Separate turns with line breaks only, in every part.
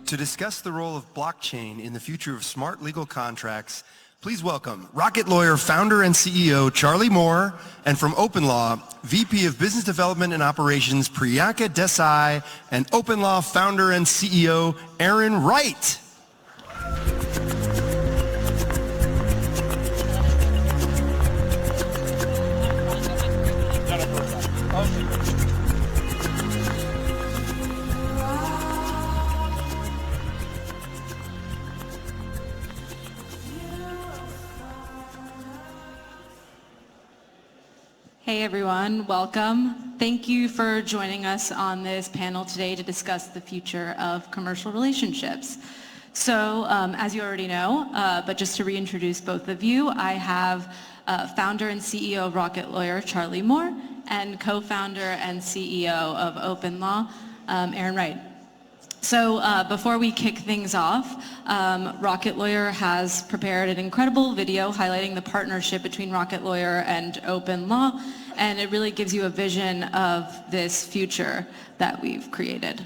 To discuss the role of blockchain in the future of smart legal contracts, please welcome Rocket Lawyer founder and CEO Charley Moore, and from OpenLaw, VP of Business Development and Operations Priyanka Desai, and OpenLaw founder and CEO Aaron Wright.
Hey everyone, welcome. Thank you for joining us on this panel today to discuss the future of commercial relationships. So as you already know, but just to reintroduce both of you, I have founder and CEO of Rocket Lawyer, Charley Moore, and co-founder and CEO of OpenLaw, Aaron Wright. So before we kick things off, Rocket Lawyer has prepared an incredible video highlighting the partnership between Rocket Lawyer and OpenLaw, and it really gives you a vision of this future that we've created.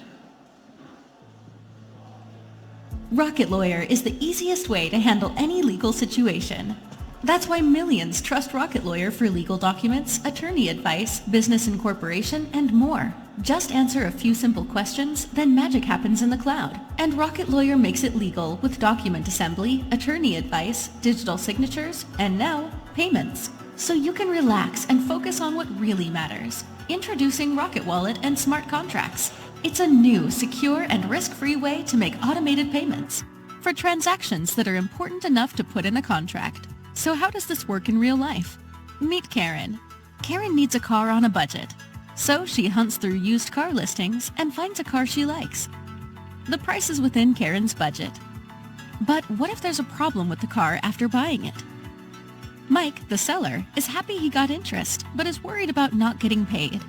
Rocket Lawyer is the easiest way to handle any legal situation. That's why millions trust Rocket Lawyer for legal documents, attorney advice, business incorporation, and more. Just answer a few simple questions, then magic happens in the cloud. And Rocket Lawyer makes it legal with document assembly, attorney advice, digital signatures, and now, payments. So you can relax and focus on what really matters. Introducing Rocket Wallet and Smart Contracts. It's a new, secure, and risk-free way to make automated payments for transactions that are important enough to put in a contract. So how does this work in real life? Meet Karen. Karen needs a car on a budget. So she hunts through used car listings and finds a car she likes. The price is within Karen's budget. But what if there's a problem with the car after buying it? Mike, the seller, is happy he got interest, but is worried about not getting paid.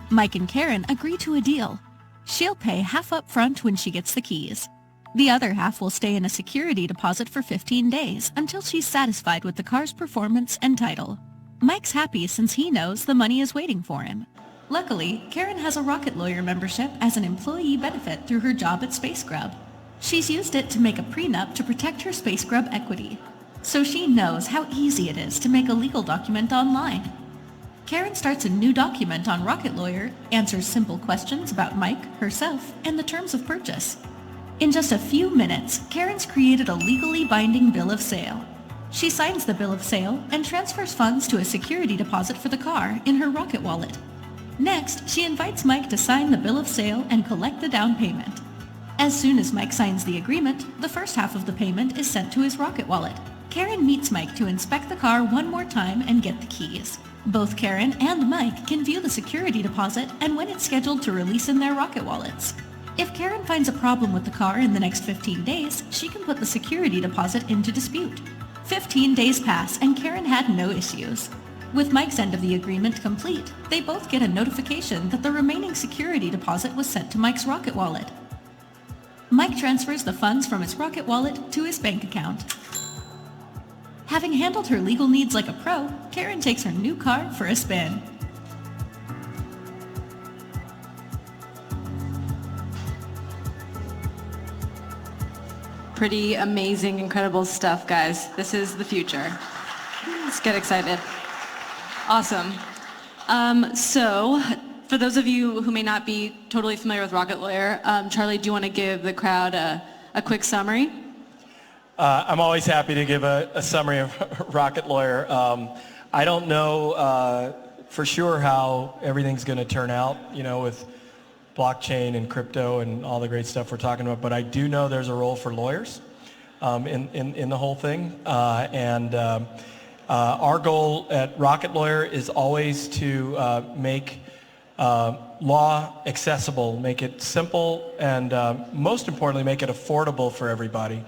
Mike and Karen agree to a deal. She'll pay half up front when she gets the keys. The other half will stay in a security deposit for 15 days until she's satisfied with the car's performance and title. Mike's happy since he knows the money is waiting for him. Luckily, Karen has a Rocket Lawyer membership as an employee benefit through her job at Space Grub. She's used it to make a prenup to protect her Space Grub equity. So she knows how easy it is to make a legal document online. Karen starts a new document on Rocket Lawyer, answers simple questions about Mike, herself, and the terms of purchase. In just a few minutes, Karen's created a legally binding bill of sale. She signs the bill of sale and transfers funds to a security deposit for the car in her Rocket Wallet. Next, she invites Mike to sign the bill of sale and collect the down payment. As soon as Mike signs the agreement, the first half of the payment is sent to his Rocket Wallet. Karen meets Mike to inspect the car one more time and get the keys. Both Karen and Mike can view the security deposit and when it's scheduled to release in their Rocket Wallets. If Karen finds a problem with the car in the next 15 days, she can put the security deposit into dispute. 15 days pass and Karen had no issues. With Mike's end of the agreement complete, they both get a notification that the remaining security deposit was sent to Mike's Rocket Wallet. Mike transfers the funds from his Rocket Wallet to his bank account. Having handled her legal needs like a pro, Karen takes her new car for a spin.
Pretty amazing, incredible stuff, guys. This is the future. Let's get excited. Awesome. So, for those of you who may not be totally familiar with Rocket Lawyer, Charley, do you want to give the crowd a quick summary?
I'm always happy to give a summary of Rocket Lawyer. I don't know for sure how everything's going to turn out, with blockchain and crypto and all the great stuff we're talking about, but I do know there's a role for lawyers in the whole thing. Our goal at Rocket Lawyer is always to make law accessible, make it simple, and most importantly, make it affordable for everybody.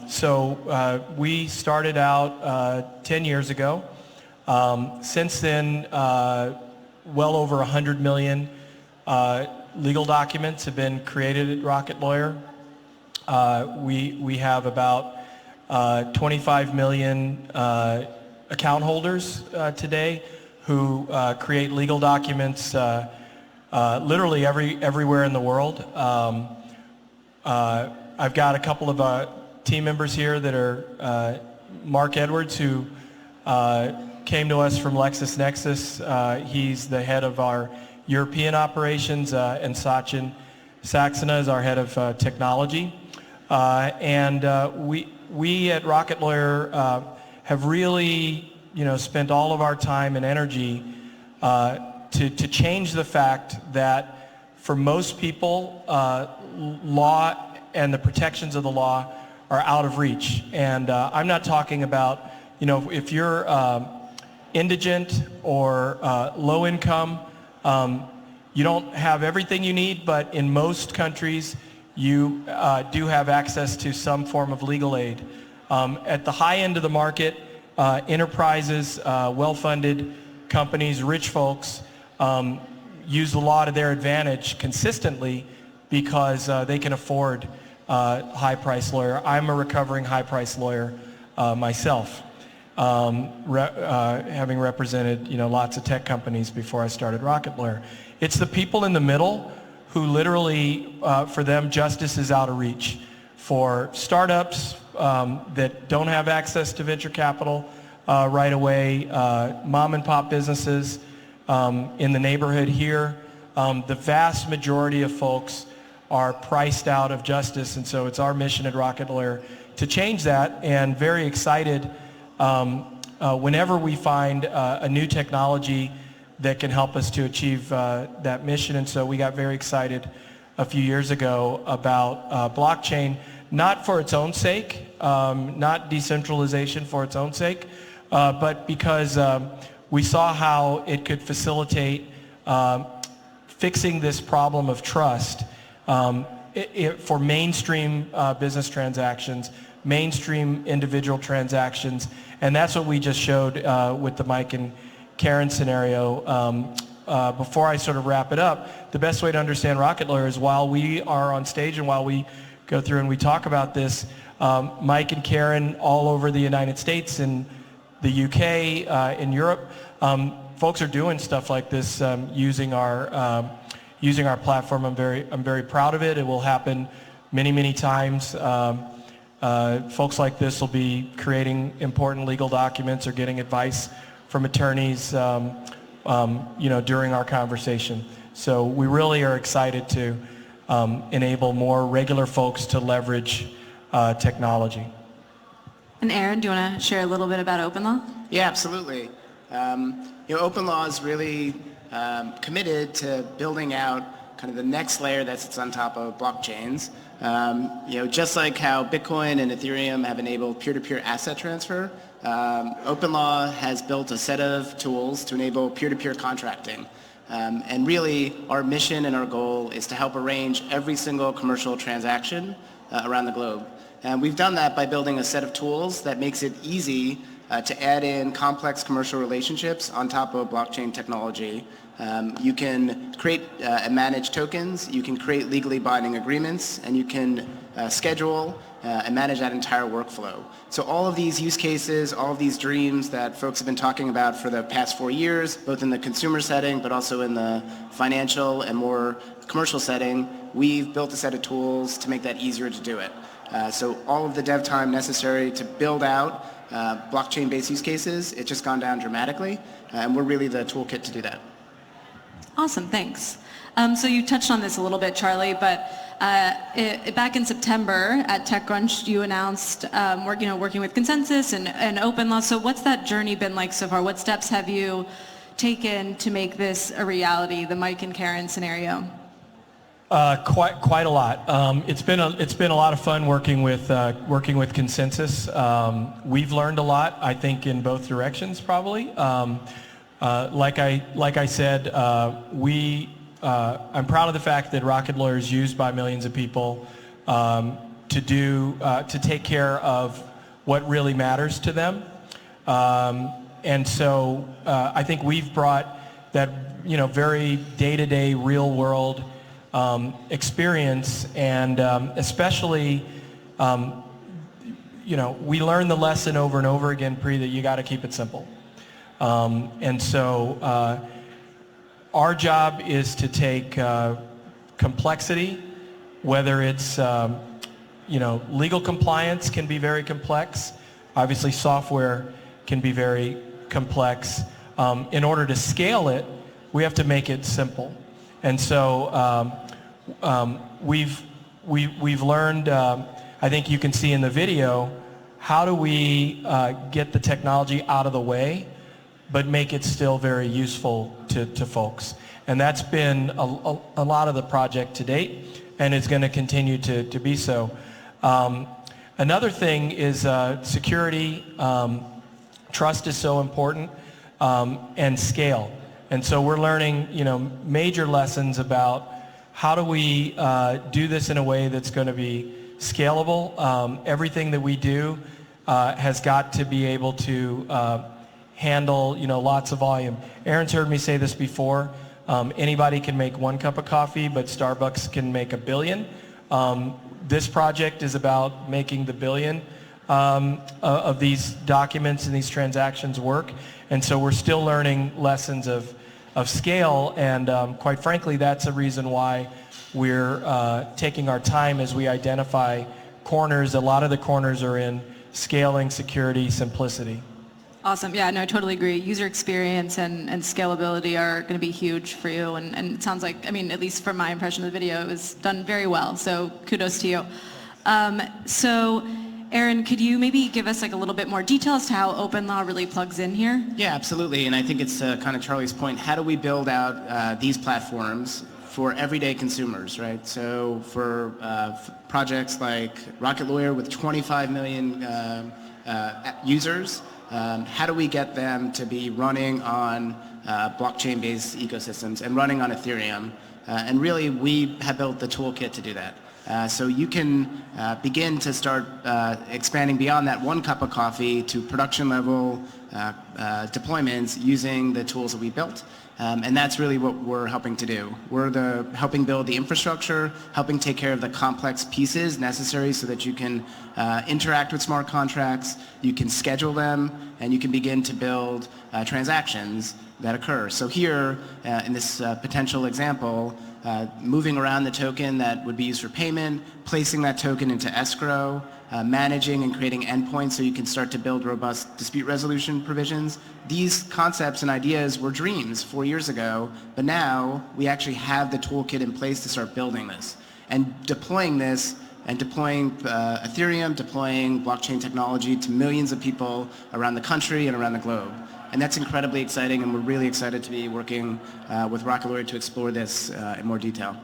So we started out 10 years ago. Since then, well over 100 million legal documents have been created at Rocket Lawyer. We have about 25 million account holders today who create legal documents literally everywhere in the world. I've got a couple of team members here that are Mark Edwards, who came to us from LexisNexis. He's the head of our European operations, and Sachin Saxena is our head of technology. We at Rocket Lawyer have really, spent all of our time and energy to change the fact that for most people, law and the protections of the law are out of reach. And I'm not talking about, if you're indigent or low income, you don't have everything you need, but in most countries, you do have access to some form of legal aid. At the high end of the market, enterprises, well-funded companies, rich folks use the law to their advantage consistently because they can afford high-priced lawyer. I'm a recovering high-priced lawyer myself, having represented lots of tech companies before I started Rocket Lawyer. It's the people in the middle who literally, for them, justice is out of reach. For startups that don't have access to venture capital right away, mom and pop businesses in the neighborhood here, the vast majority of folks are priced out of justice, and so it's our mission at Rocket Lawyer to change that, and very excited whenever we find a new technology that can help us to achieve that mission. And so we got very excited a few years ago about blockchain, not for its own sake, not decentralization for its own sake, but because we saw how it could facilitate fixing this problem of trust for mainstream business transactions, mainstream individual transactions, and that's what we just showed with the Mike and Karen scenario. Before I sort of wrap it up, the best way to understand Rocket Lawyer is while we are on stage and while we go through and we talk about this, Mike and Karen all over the United States and the UK, in Europe, folks are doing stuff like this using our platform. I'm very proud of it. It will happen many times. Folks like this will be creating important legal documents or getting advice from attorneys, during our conversation. So we really are excited to enable more regular folks to leverage technology.
And Aaron, do you want to share a little bit about OpenLaw?
Yeah, absolutely. OpenLaw is really committed to building out kind of the next layer that sits on top of blockchains. Just like how Bitcoin and Ethereum have enabled peer-to-peer asset transfer, OpenLaw has built a set of tools to enable peer-to-peer contracting. And really, our mission and our goal is to help arrange every single commercial transaction around the globe. And we've done that by building a set of tools that makes it easy to add in complex commercial relationships on top of blockchain technology. You can create and manage tokens, you can create legally binding agreements, and you can schedule and manage that entire workflow. So all of these use cases, all of these dreams that folks have been talking about for the past 4 years, both in the consumer setting but also in the financial and more commercial setting, we've built a set of tools to make that easier to do it. So all of the dev time necessary to build out blockchain-based use cases, it's just gone down dramatically, and we're really the toolkit to do that.
Awesome, thanks. So you touched on this a little bit, Charlie, but back in September at TechCrunch, you announced working with Consensus and OpenLaw. So what's that journey been like so far? What steps have you taken to make this a reality, the Mike and Karen scenario?
Quite a lot. It's been a lot of fun working with Consensus. We've learned a lot, I think, in both directions, probably. Like I said, I'm proud of the fact that Rocket Lawyer is used by millions of people to take care of what really matters to them. And so I think we've brought that very day-to-day, real-world experience, and especially we learn the lesson over and over again, Pri, that you got to keep it simple. And so our job is to take complexity, whether it's legal compliance can be very complex. Obviously, software can be very complex. In order to scale it, we have to make it simple. And so we've learned, I think you can see in the video, how do we get the technology out of the way, but make it still very useful to folks. And that's been a lot of the project to date, and it's going to continue to be so. Another thing is security. Trust is so important, and scale. And so we're learning, major lessons about how do we do this in a way that's going to be scalable. Everything that we do has got to be able to handle, lots of volume. Aaron's heard me say this before. Anybody can make 1 cup of coffee, but Starbucks can make 1 billion. This project is about making the billion of these documents and these transactions work. And so we're still learning lessons of scale, and quite frankly, that's a reason why we're taking our time as we identify corners. A lot of the corners are in scaling, security, simplicity.
Awesome. Yeah, no, I totally agree. User experience and scalability are going to be huge for you. And it sounds like, at least from my impression of the video, it was done very well. So kudos to you. So Aaron, could you maybe give us a little bit more detail as to how OpenLaw really plugs in here?
Yeah, absolutely. And I think it's kind of Charlie's point. How do we build out these platforms for everyday consumers, right? So for projects like Rocket Lawyer with 25 million users, how do we get them to be running on blockchain-based ecosystems and running on Ethereum? And really, we have built the toolkit to do that. So you can begin to start expanding beyond that 1 cup of coffee to production level deployments using the tools that we built. And that's really what we're helping to do. We're helping build the infrastructure, helping take care of the complex pieces necessary so that you can interact with smart contracts, you can schedule them, and you can begin to build transactions that occur. So here, in this potential example, moving around the token that would be used for payment, placing that token into escrow, managing and creating endpoints so you can start to build robust dispute resolution provisions. These concepts and ideas were dreams 4 years ago, but now we actually have the toolkit in place to start building this. And deploying this and deploying Ethereum, deploying blockchain technology to millions of people around the country and around the globe. And that's incredibly exciting, and we're really excited to be working with Rocket Lawyer to explore this in more detail.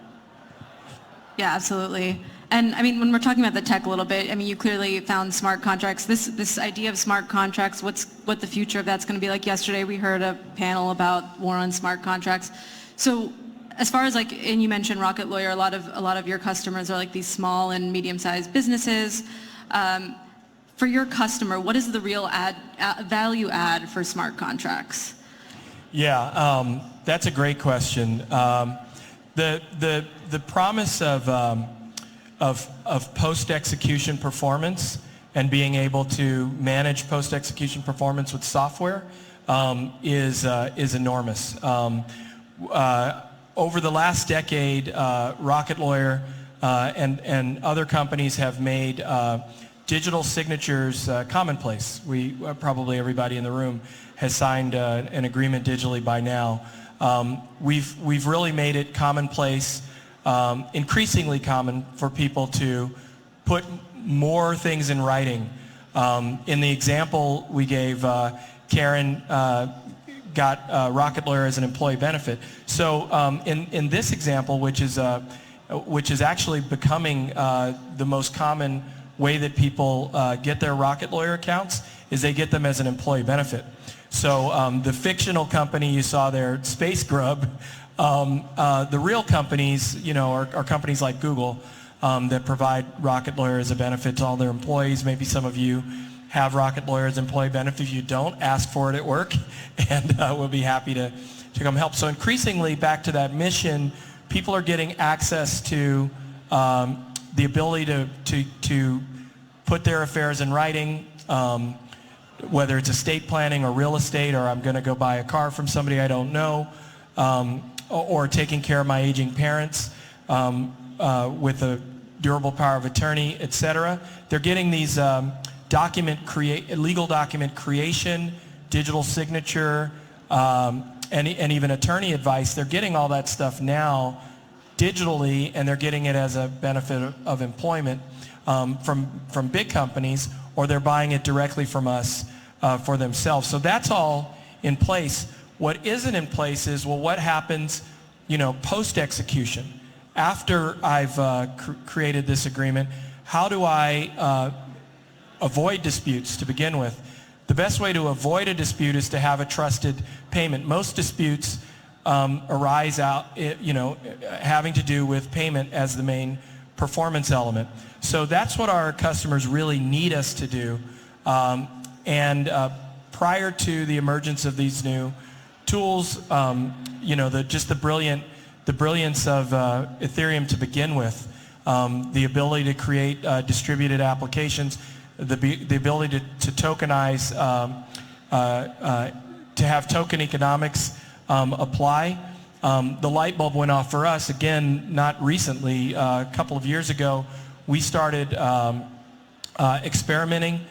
Yeah, absolutely. And when we're talking about the tech a little bit, you clearly found smart contracts. This idea of smart contracts, what the future of that's going to be like. Yesterday we heard a panel about war on smart contracts. So as far as and you mentioned Rocket Lawyer, a lot of your customers are these small and medium-sized businesses. For your customer, what is the real value add for smart contracts?
Yeah, that's a great question. The promise of post-execution performance and being able to manage post-execution performance with software is enormous. Over the last decade, Rocket Lawyer and other companies have made digital signatures commonplace. Probably everybody in the room has signed an agreement digitally by now. We've really made it commonplace, increasingly common for people to put more things in writing. In the example we gave, Karen got Rocket Lawyer as an employee benefit. So in this example, which is actually becoming the most common way that people get their Rocket Lawyer accounts, is they get them as an employee benefit. So the fictional company you saw there, Space Grub, the real companies, are companies like Google that provide Rocket Lawyer as a benefit to all their employees. Maybe some of you have Rocket Lawyer as employee benefit. If you don't, ask for it at work, and we'll be happy to come help. So increasingly, back to that mission, people are getting access to the ability to put their affairs in writing, whether it's estate planning or real estate, or I'm going to go buy a car from somebody I don't know, or taking care of my aging parents. with a durable power of attorney, etc. They're getting these legal document creation, digital signature, and even attorney advice. They're getting all that stuff now digitally, and they're getting it as a benefit of employment from big companies, or they're buying it directly from us for themselves. So that's all in place. What isn't in place is, well, what happens, post-execution? After I've created this agreement, how do I avoid disputes to begin with? The best way to avoid a dispute is to have a trusted payment. Most disputes arise out, having to do with payment as the main performance element. So that's what our customers really need us to do. Prior to the emergence of these new tools, the brilliance of Ethereum to begin with, the ability to create distributed applications, the ability to tokenize, to have token economics apply. The light bulb went off for us, again, not recently. A couple of years ago, we started experimenting.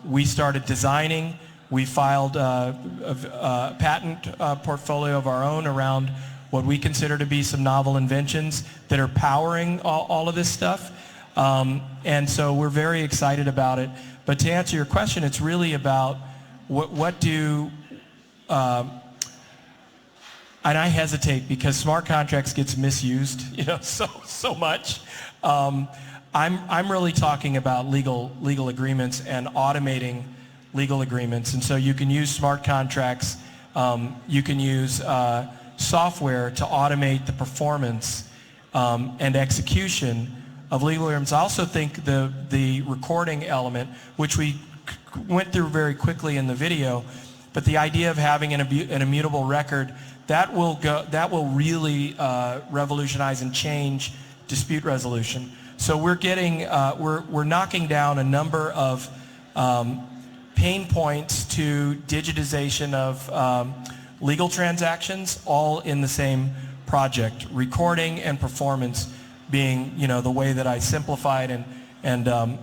We started designing. We filed a patent portfolio of our own around what we consider to be some novel inventions that are powering all of this stuff. And so we're very excited about it. But to answer your question, it's really about what do, and I hesitate because smart contracts gets misused, so much. I'm really talking about legal agreements and automating legal agreements. And so you can use smart contracts. You can use software to automate the performance and execution of legal agreements. I also think the recording element, which we went through very quickly in the video, but the idea of having an immutable record, that will really revolutionize and change dispute resolution. So we're knocking down a number of pain points to digitization of legal transactions, all in the same project. Recording and performance being, the way that I simplify it and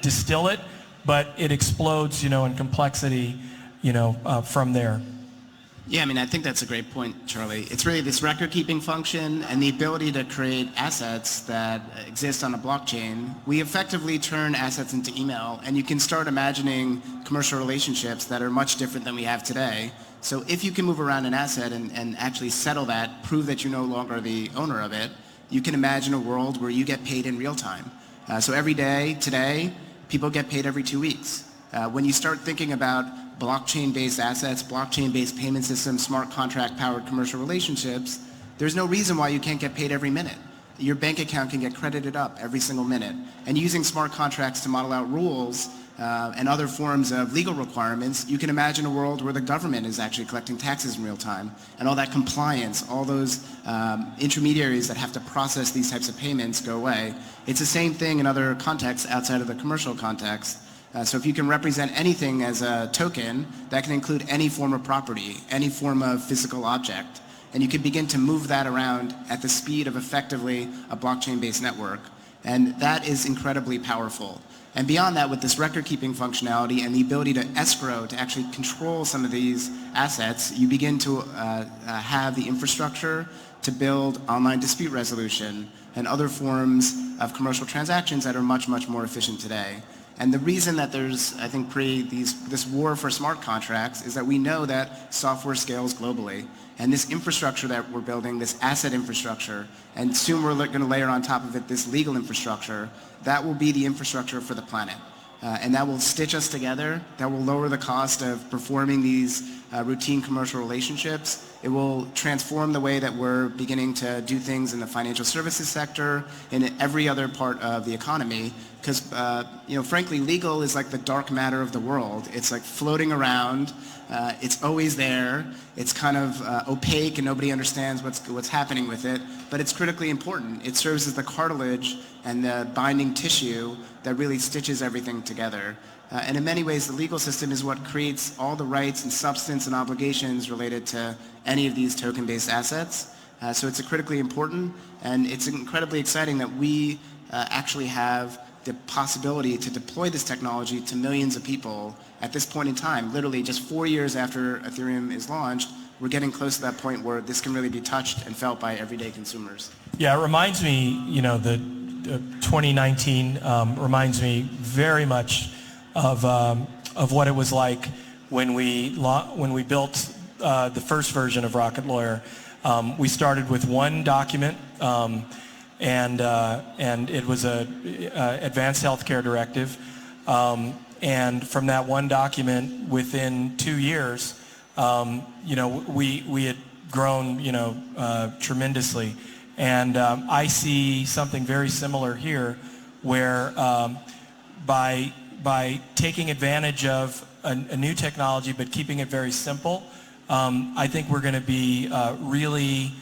distill it, but it explodes, in complexity, from there.
Yeah, I think that's a great point, Charlie. It's really this record-keeping function and the ability to create assets that exist on a blockchain. We effectively turn assets into email, and you can start imagining commercial relationships that are much different than we have today. So if you can move around an asset and actually settle that, prove that you're no longer the owner of it, you can imagine a world where you get paid in real time. So every day, today, people get paid every 2 weeks. When you start thinking about blockchain-based assets, blockchain-based payment systems, smart contract-powered commercial relationships, there's no reason why you can't get paid every minute. Your bank account can get credited up every single minute. And using smart contracts to model out rules and other forms of legal requirements, you can imagine a world where the government is actually collecting taxes in real time, and all that compliance, all those intermediaries that have to process these types of payments go away. It's the same thing in other contexts outside of the commercial context. So if you can represent anything as a token, that can include any form of property, any form of physical object, and you can begin to move that around at the speed of effectively a blockchain-based network. And that is incredibly powerful. And beyond that, with this record-keeping functionality and the ability to escrow, to actually control some of these assets, you begin to have the infrastructure to build online dispute resolution and other forms of commercial transactions that are much, much more efficient today. And the reason that there's, I think, this war for smart contracts is that we know that software scales globally. And this infrastructure that we're building, this asset infrastructure, and soon we're going to layer on top of it this legal infrastructure, that will be the infrastructure for the planet. And that will stitch us together. That will lower the cost of performing these routine commercial relationships. It will transform the way that we're beginning to do things in the financial services sector and in every other part of the economy. Because, frankly, legal is like the dark matter of the world. It's like floating around. It's always there. It's kind of opaque and nobody understands what's happening with it. But it's critically important. It serves as the cartilage and the binding tissue that really stitches everything together. And in many ways, the legal system is what creates all the rights and substance and obligations related to any of these token-based assets. So it's critically important, and it's incredibly exciting that we actually have the possibility to deploy this technology to millions of people at this point in time. Literally just 4 years after Ethereum is launched, we're getting close to that point where this can really be touched and felt by everyday consumers.
Yeah, it reminds me, the 2019 reminds me very much of what it was like when we built the first version of Rocket Lawyer. We started with one document, and it was a advanced healthcare directive. And from that one document, within 2 years, we had grown, tremendously. And I see something very similar here, where by taking advantage of a new technology but keeping it very simple, I think we're going to be really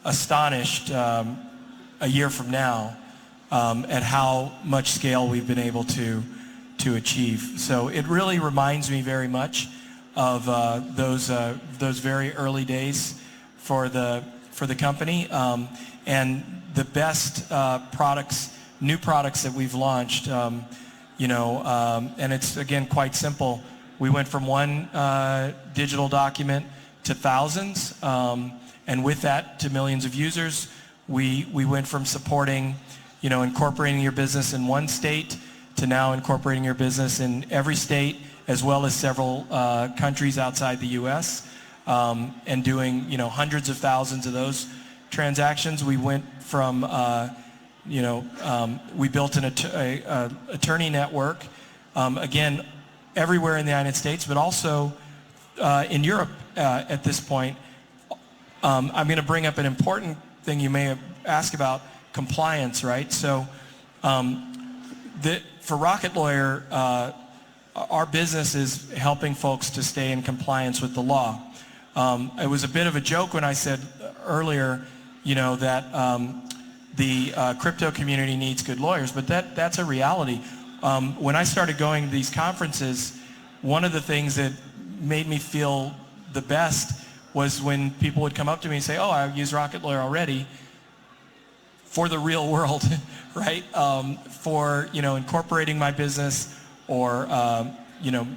astonished a year from now at how much scale we've been able to achieve. So it really reminds me very much of those very early days for the company, and the best new products that we've launched. And it's again quite simple. We went from one digital document to thousands, and with that to millions of users. We went from supporting, incorporating your business in one state to now incorporating your business in every state, as well as several countries outside the U.S., and doing, hundreds of thousands of those transactions. We went from, we built an attorney network, again, everywhere in the United States, but also in Europe at this point. I'm going to bring up an important thing you may have asked about, compliance, right? So for Rocket Lawyer, our business is helping folks to stay in compliance with the law. It was a bit of a joke when I said earlier, that the crypto community needs good lawyers, but that's a reality. When I started going to these conferences, one of the things that made me feel the best was when people would come up to me and say, oh, I use Rocket Lawyer already for the real world, right? For, incorporating my business or,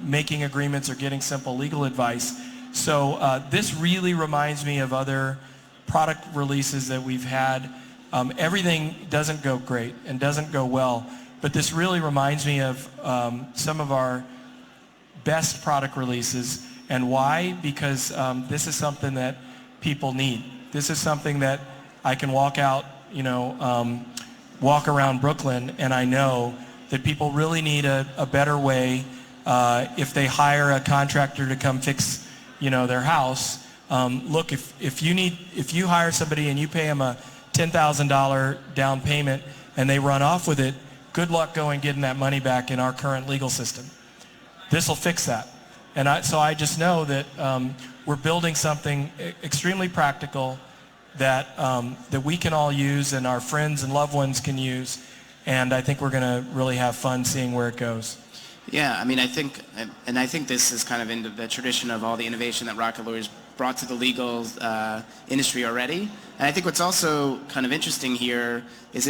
making agreements or getting simple legal advice. So this really reminds me of other product releases that we've had. Everything doesn't go great and doesn't go well, but this really reminds me of some of our best product releases. And why? Because this is something that people need. This is something that I can walk out, walk around Brooklyn, and I know that people really need a better way if they hire a contractor to come fix, their house. Look, if you hire somebody and you pay them a $10,000 down payment and they run off with it, good luck going getting that money back in our current legal system. This will fix that. And so I just know that we're building something extremely practical that we can all use and our friends and loved ones can use. And I think we're going to really have fun seeing where it goes.
Yeah, I think this is kind of in the tradition of all the innovation that Rocket Lawyers brought to the legal industry already. And I think what's also kind of interesting here is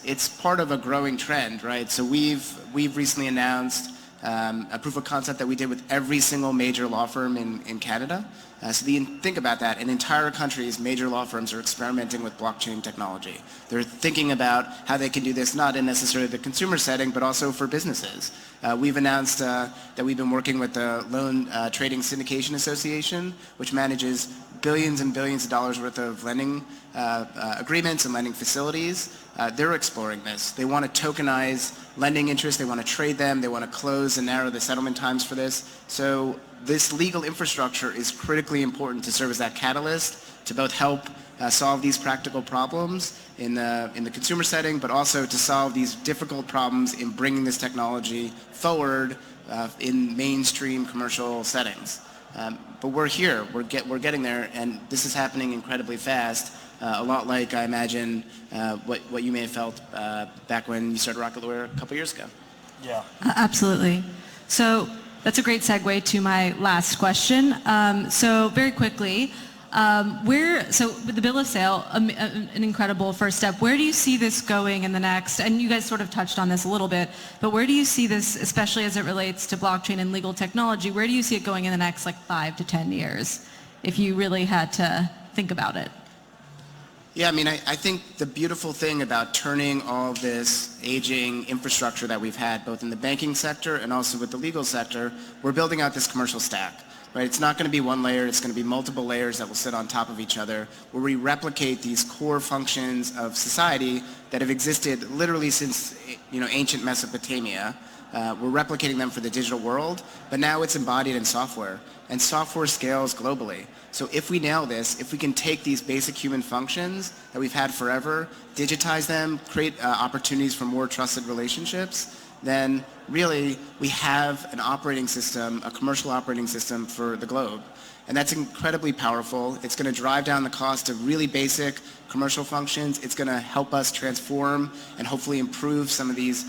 it's part of a growing trend, right? So we've recently announced a proof of concept that we did with every single major law firm in Canada. Think about that. In entire countries, major law firms are experimenting with blockchain technology. They're thinking about how they can do this not in necessarily the consumer setting, but also for businesses. We've announced that we've been working with the Loan Trading Syndication Association, which manages billions and billions of dollars worth of lending agreements and lending facilities. They're exploring this. They want to tokenize lending interest. They want to trade them. They want to close and narrow the settlement times for this. So this legal infrastructure is critically important to serve as that catalyst to both help solve these practical problems in the consumer setting, but also to solve these difficult problems in bringing this technology forward in mainstream commercial settings. But we're here. We're getting there, and this is happening incredibly fast. A lot like, I imagine, what you may have felt back when you started Rocket Lawyer a couple years ago.
Yeah.
Absolutely. So that's a great segue to my last question. So very quickly, So with the bill of sale, an incredible first step. Where do you see this going in the next, and you guys sort of touched on this a little bit, but where do you see this, especially as it relates to blockchain and legal technology, where do you see it going in the next 5 to 10 years, if you really had to think about it?
Yeah, I mean, I think the beautiful thing about turning all of this aging infrastructure that we've had, both in the banking sector and also with the legal sector, we're building out this commercial stack. Right? It's not going to be one layer, it's going to be multiple layers that will sit on top of each other, where we replicate these core functions of society that have existed literally since ancient Mesopotamia. We're replicating them for the digital world, but now it's embodied in software, and software scales globally. So if we nail this, if we can take these basic human functions that we've had forever, digitize them, create opportunities for more trusted relationships, then really we have an operating system, a commercial operating system for the globe. And that's incredibly powerful. It's going to drive down the cost of really basic commercial functions. It's going to help us transform and hopefully improve some of these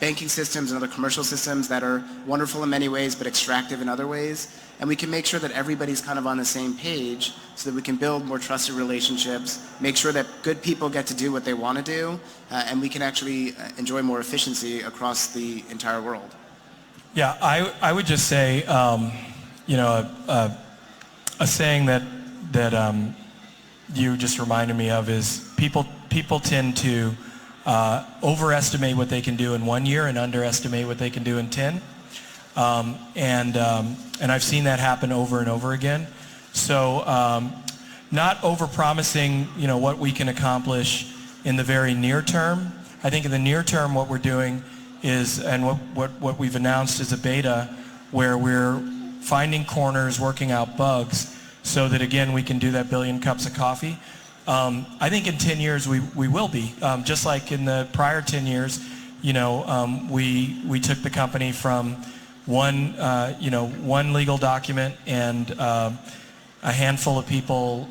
banking systems and other commercial systems that are wonderful in many ways but extractive in other ways. And we can make sure that everybody's kind of on the same page so that we can build more trusted relationships, make sure that good people get to do what they want to do, and we can actually enjoy more efficiency across the entire world.
Yeah, I would just say, a saying that you just reminded me of is people tend to overestimate what they can do in 1 year and underestimate what they can do in 10. And I've seen that happen over and over again. So not overpromising, what we can accomplish in the very near term. I think in the near term what we're doing is, and what we've announced is a beta where we're finding corners, working out bugs, so that again we can do that billion cups of coffee. I think in 10 years we will be, just like in the prior 10 years, we took the company from one legal document and a handful of people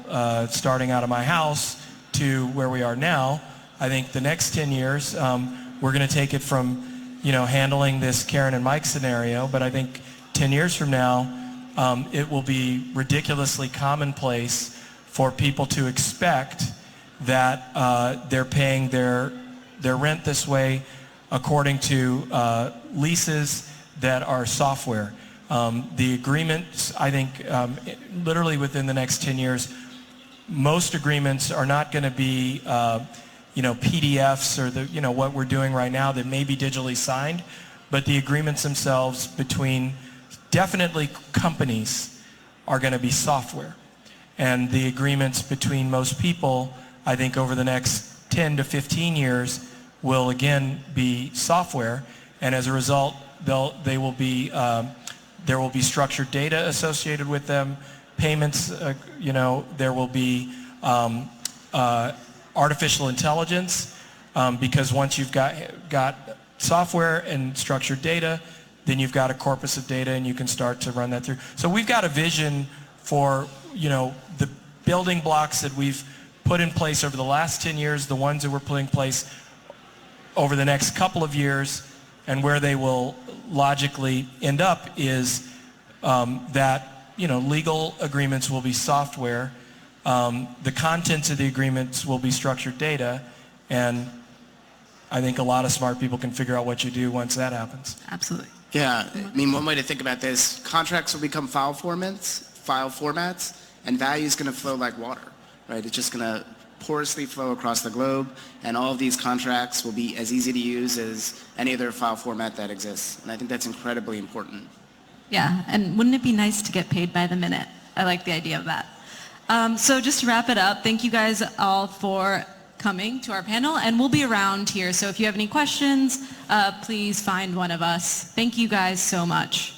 starting out of my house to where we are now. I think the next 10 years we're going to take it from handling this Karen and Mike scenario, but I think 10 years from now it will be ridiculously commonplace for people to expect that they're paying their rent this way according to leases that are software. The agreements, I think, literally within the next 10 years, most agreements are not going to be, PDFs or what we're doing right now that may be digitally signed, but the agreements themselves between definitely companies are going to be software. And the agreements between most people, I think over the next 10 to 15 years, will again be software. And as a result, there will be structured data associated with them, payments, there will be artificial intelligence, because once you've got software and structured data, then you've got a corpus of data and you can start to run that through. So we've got a vision for, the building blocks that we've put in place over the last 10 years, the ones that we're putting in place over the next couple of years, and where they will logically end up is that legal agreements will be software, the contents of the agreements will be structured data, and I think a lot of smart people can figure out what you do once that happens.
Absolutely.
Yeah, I mean, one way to think about this, contracts will become file formats, and value is going to flow like water, right? It's just going to porously flow across the globe, and all of these contracts will be as easy to use as any other file format that exists. And I think that's incredibly important.
Yeah, and wouldn't it be nice to get paid by the minute? I like the idea of that. So just to wrap it up, thank you guys all for coming to our panel, and we'll be around here. So if you have any questions, please find one of us. Thank you guys so much.